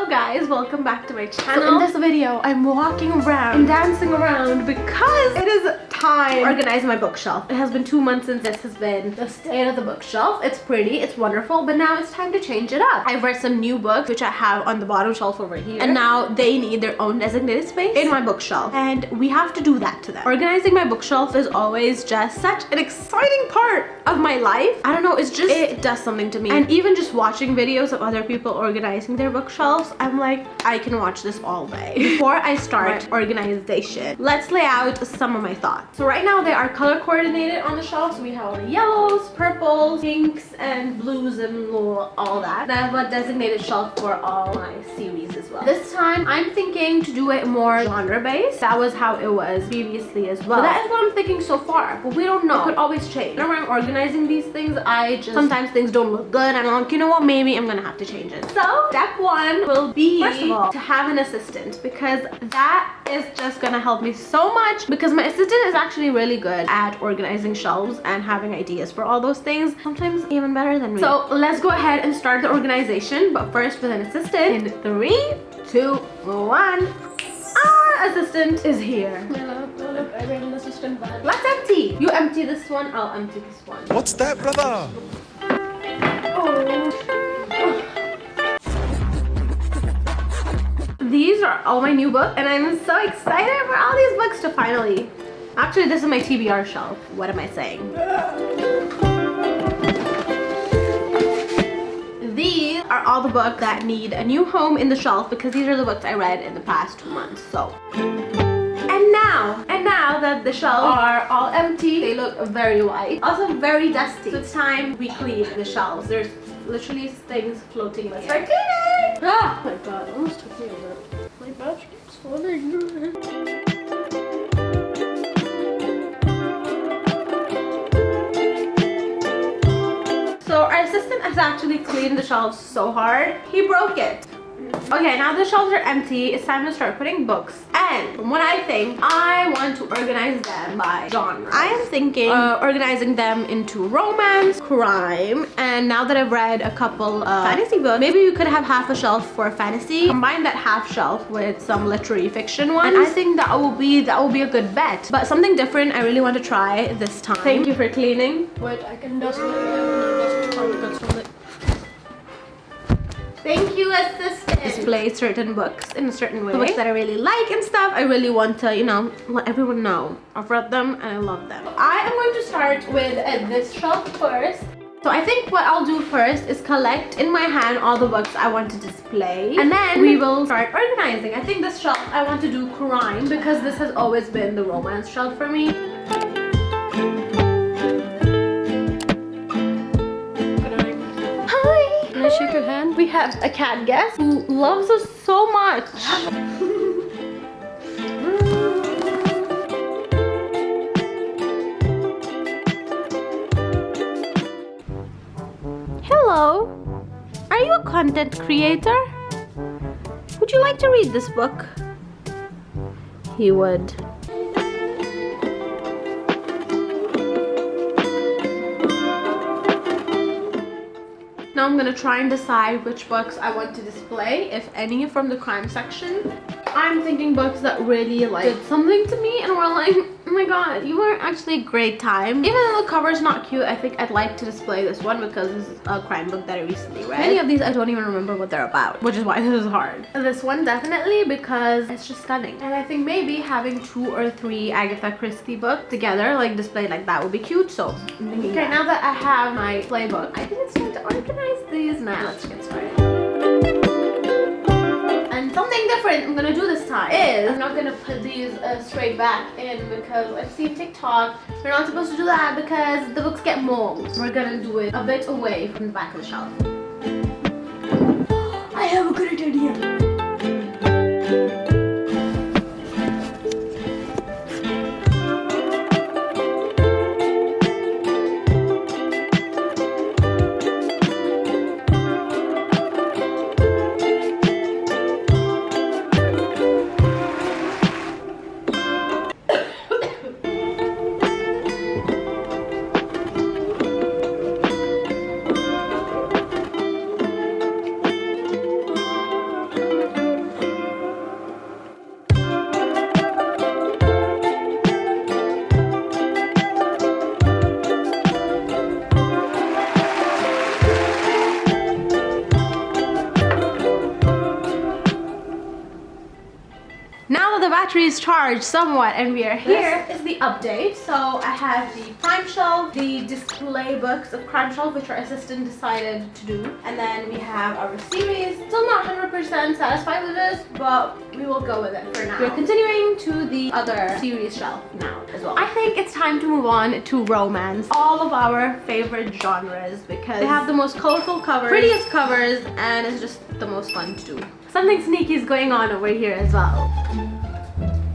Hello guys, welcome back to my channel. So in this video, I'm walking around and dancing around because it is time to organize my bookshelf. It has been 2 months since this has been the state of the bookshelf. It's pretty, it's wonderful, but now it's time to change it up. I've read some new books which I have on the bottom shelf over here, and now they need their own designated space in my bookshelf, and we have to do that to them. Organizing my bookshelf is always just such an exciting part of my life. I don't know, it does something to me. And even just watching videos of other people organizing their bookshelves, I'm like, I can watch this all day. Before I start organization, let's lay out some of my thoughts. So right now they are color coordinated on the shelves. So we have all the yellows, purples, pinks, and blues, and all that. And I have a designated shelf for all my series as well. This time I'm thinking to do it more genre based. That was how it was previously as well. But that is what I'm thinking so far, but we don't know. It could always change. Whenever I'm organizing these things, sometimes things don't look good, and I'm like, you know what, maybe I'm gonna have to change it. So step one will be, first of all, to have an assistant, because that is just gonna help me so much, because my assistant is actually really good at organizing shelves and having ideas for all those things, sometimes even better than me. So let's go ahead and start the organization, but first with an assistant. In 3, 2, 1. Our assistant is here. I read an assistant bag. Let's empty. You empty this one, I'll empty this one. What's that, brother? These are all my new books, and I'm so excited for all these books to finally... Actually, this is my TBR shelf. What am I saying? These are all the books that need a new home in the shelf, because these are the books I read in the past 2 months. So... And now that the shelves are all empty, they look very white, also very dusty. So it's time we clean the shelves. There's literally things floating in the air. Ah! Oh my god, it almost took me a bit. My batch keeps falling. So our assistant has actually cleaned the shelves so hard, he broke it. Okay, now the shelves are empty. It's time to start putting books. And from what I think, I want to organize them by genre. I am thinking organizing them into romance, crime, and now that I've read a couple fantasy books, maybe you could have half a shelf for fantasy. Combine that half shelf with some literary fiction ones. And I think that will be a good bet. But something different I really want to try this time. Thank you for cleaning. Wait, I can dust it. Thank you, assistant. Display certain books in a certain way. The books that I really like and stuff, I really want to, you know, let everyone know. I've read them and I love them. I am going to start with this shelf first. So I think what I'll do first is collect in my hand all the books I want to display, and then we will start organizing. I think this shelf I want to do crime, because this has always been the romance shelf for me. Can I shake your hand? We have a cat guest who loves us so much. Hello. Are you a content creator? Would you like to read this book? He would. Now I'm gonna try and decide which books I want to display, if any, from the crime section. I'm thinking books that really did something to me and were like, oh my god, you were actually a great time. Even though the cover's not cute, I think I'd like to display this one because this is a crime book that I recently read. Many of these I don't even remember what they're about, which is why this is hard. This one definitely, because it's just stunning. And I think maybe having 2 or 3 Agatha Christie books together, like displayed like that, would be cute. So I'm thinking, okay, now that I have my playbook, I think it's time to organize these now. Let's get started. And something different I'm gonna do this time is I'm not gonna put these straight back in, because I've seen TikTok, you're not supposed to do that because the books get mold. We're gonna do it a bit away from the back of the shelf. I have a good idea. battery is charged somewhat, and we are here. This is the update. So I have the crime shelf, the display books of crime shelf, which our assistant decided to do, and then we have our series. Still not 100% satisfied with this, but we will go with it for now. We're continuing to the other series shelf now as well. I think it's time to move on to romance, all of our favorite genres, because they have the most colorful covers, prettiest covers, and it's just the most fun to do. Something sneaky is going on over here as well.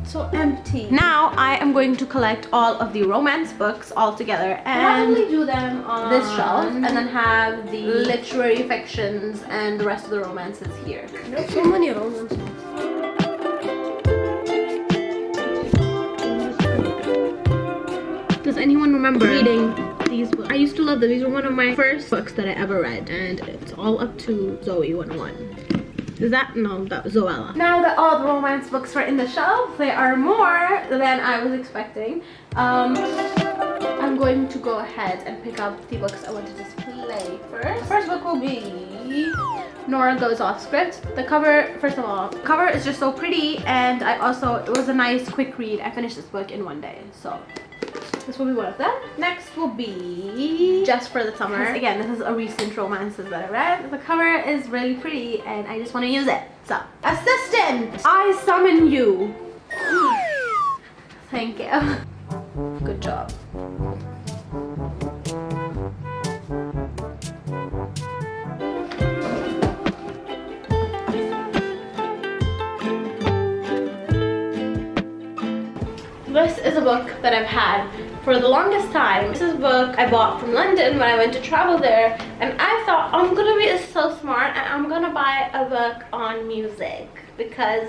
So empty. Now I am going to collect all of the romance books all together and probably do them on this shelf, and then have the literary fictions and the rest of the romances here. There's so many romances. Does anyone remember reading these books? I used to love them. These were one of my first books that I ever read, and it's all up to Zoe 101. Is that? No, that was Zoella. Now that all the romance books are in the shelf, they are more than I was expecting. I'm going to go ahead and pick up the books I want to display first. The first book will be Nora Goes Off Script. The cover, first of all, the cover is just so pretty, and it was a nice quick read. I finished this book in one day, so this will be one of them. Next will be Just for the Summer. Again, this is a recent romances that I read. The cover is really pretty and I just want to use it. So, assistant, I summon you. Thank you. Good job. This is a book that I've had for the longest time. This is a book I bought from London when I went to travel there, and I thought I'm gonna be so smart and I'm gonna buy a book on music, because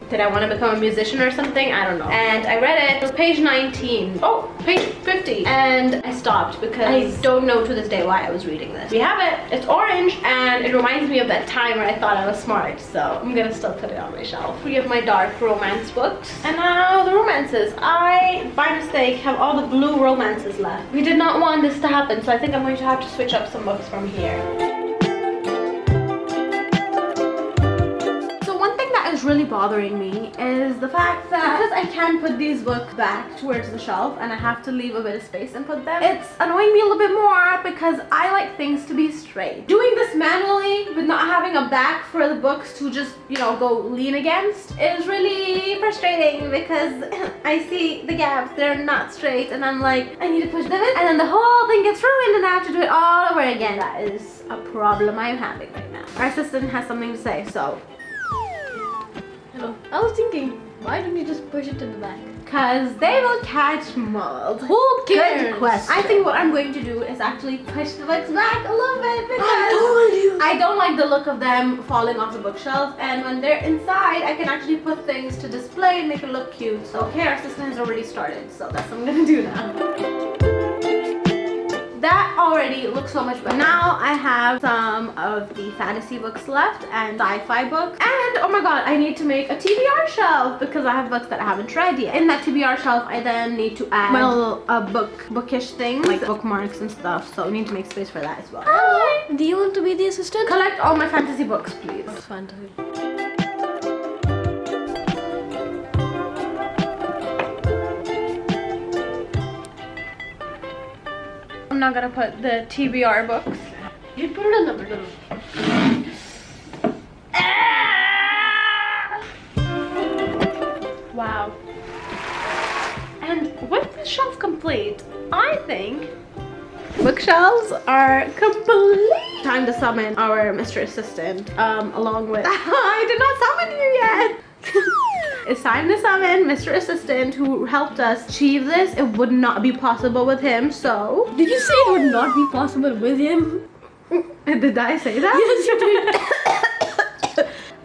did I want to become a musician or something? I don't know. And I read it. It was page 19. Oh, page 50. And I stopped because I don't know to this day why I was reading this. We have it. It's orange and it reminds me of that time where I thought I was smart. So I'm gonna still put it on my shelf. 3 of my dark romance books. And now the romances. I, by mistake, have all the blue romances left. We did not want this to happen, so I think I'm going to have to switch up some books from here. Is really bothering me is the fact that because I can put these books back towards the shelf and I have to leave a bit of space and put them, it's annoying me a little bit more because I like things to be straight. Doing this manually with not having a back for the books to just, you know, go lean against is really frustrating because I see the gaps, they're not straight, and I'm like, I need to push them in, and then the whole thing gets ruined and I have to do it all over again. That is a problem I'm having right now. Our assistant has something to say, so I was thinking, why don't you just push it to the back? Because they will catch mold. Who cares? Good question. I think what I'm going to do is actually push the books back a little bit because I don't like the look of them falling off the bookshelf, and when they're inside I can actually put things to display and make it look cute. So okay, our assistant has already started, so that's what I'm gonna do now. That already looks so much better. Now I have some of the fantasy books left and sci-fi books. And oh my god, I need to make a TBR shelf because I have books that I haven't read yet. In that TBR shelf, I then need to add my little bookish things like bookmarks and stuff. So I need to make space for that as well. Hi. Do you want to be the assistant? Collect all my fantasy books, please. That's fantasy. I'm not gonna put the TBR books. You put it in the middle. Wow. And with the shelf complete, I think bookshelves are complete. Time to summon our Mr. Assistant, along with I did not summon you yet. It's time to summon Mr. Assistant, who helped us achieve this. It would not be possible with him, so... Did you say it would not be possible with him? Did I say that? Yes, you did.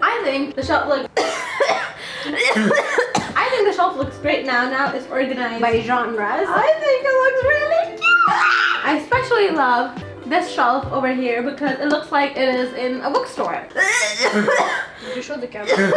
I think the shelf looks... I think the shelf looks great now. Now it's organized by genres. I think it looks really cute. I especially love this shelf over here because it looks like it is in a bookstore. Did you show the camera?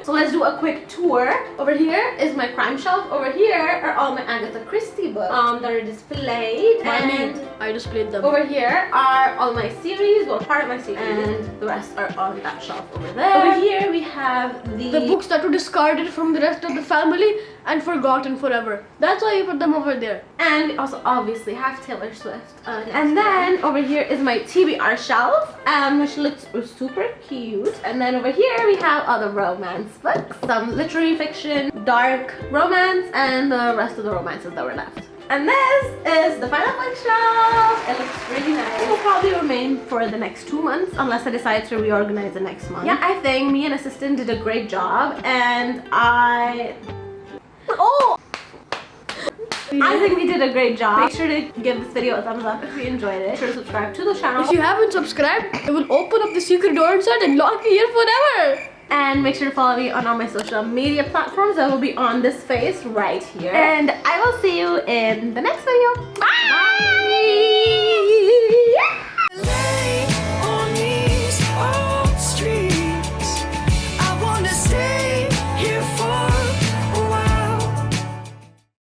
So let's do a quick tour. Over here is my crime shelf. Over here are all my Agatha Christie books that are displayed. And I displayed them. over here are all my series, well, part of my series, and the rest are on that shelf over there. Over here we have The books that were discarded from the rest of the family and forgotten forever. That's why you put them over there. And we also obviously have Taylor Swift. And then over here is my TBR shelf, which looks super cute. And then over here we have other romance books, some literary fiction, dark romance, and the rest of the romances that were left. And this is the final bookshelf. It looks really nice. It will probably remain for the next 2 months unless I decide to reorganize it next month. Yeah, I think me and assistant did a great job, and I think we did a great job. Make sure to give this video a thumbs up if you enjoyed it. Make sure to subscribe to the channel. If you haven't subscribed, it will open up the secret door inside and lock me here forever. And make sure to follow me on all my social media platforms that will be on this face right here. And I will see you in the next video. Bye!